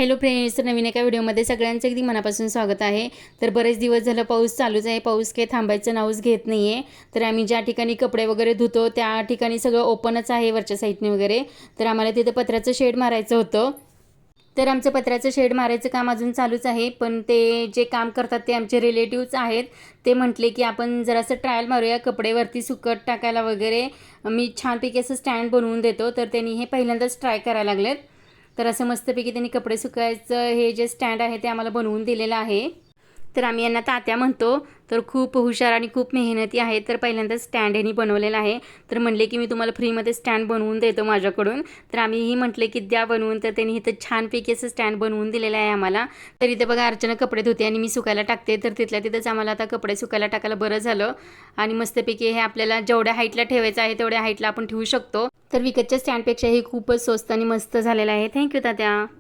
Hello friends, नवीन एका व्हिडिओमध्ये सगळ्यांचं अगदी मनापासून स्वागत आहे। तर बरेच दिवस झालं पाऊस चालूच आहे, पाऊस काही थांबायचं नावच घेत नाही आहे। तर आम्ही ज्या ठिकाणी कपडे वगैरे धुतो त्या ठिकाणी सगळं ओपनच आहे वरच्या साईडने वगैरे। तर आम्हाला तिथे पत्र्याचं शेड मारायचं होतं। तर आमचं पत्र्याचं शेड मारायचं काम अजून चालूच आहे, पण ते जे काम करतात ते आमचे रिलेटिव्हज आहेत। ते म्हटले की आपण जरासं ट्रायल मारूया, कपडेवरती सुकत टाकायला वगैरे मी छानपैकी असं स्टँड बनवून देतो। तर त्यांनी हे पहिल्यांदाच ट्राय करायला लागलेत। तर असं मस्तपैकी त्यांनी कपडे सुकायचं हे जे स्टँड आहे ते आम्हाला बनवून दिलेलं आहे। तर आम्ही यांना तात्या म्हणतो। तर खूप हुशार आणि खूप मेहनती आहे। तर पहिल्यांदाच स्टँड यांनी बनवलेला आहे। तर म्हणले की मी तुम्हाला फ्रीमध्ये स्टँड बनवून देतो माझ्याकडून। तर आम्हीही म्हटले की द्या बनवून। तर त्यांनी इथं छानपैकी असं स्टँड बनवून दिलेलं आहे आम्हाला। तर इथे बघा अर्चना कपडे धुते आणि मी सुकायला टाकते। तर तिथल्या तिथंच आम्हाला आता कपडे सुकायला टाकायला बरं झालं। आणि मस्तपैकी हे आपल्याला जेवढ्या हाईटला ठेवायचं आहे तेवढ्या हाईटला आपण ठेवू शकतो। तर विकतच्या स्टँडपेक्षा हे खूपच स्वस्त आणि मस्त झालेलं आहे। थँक्यू तात्या।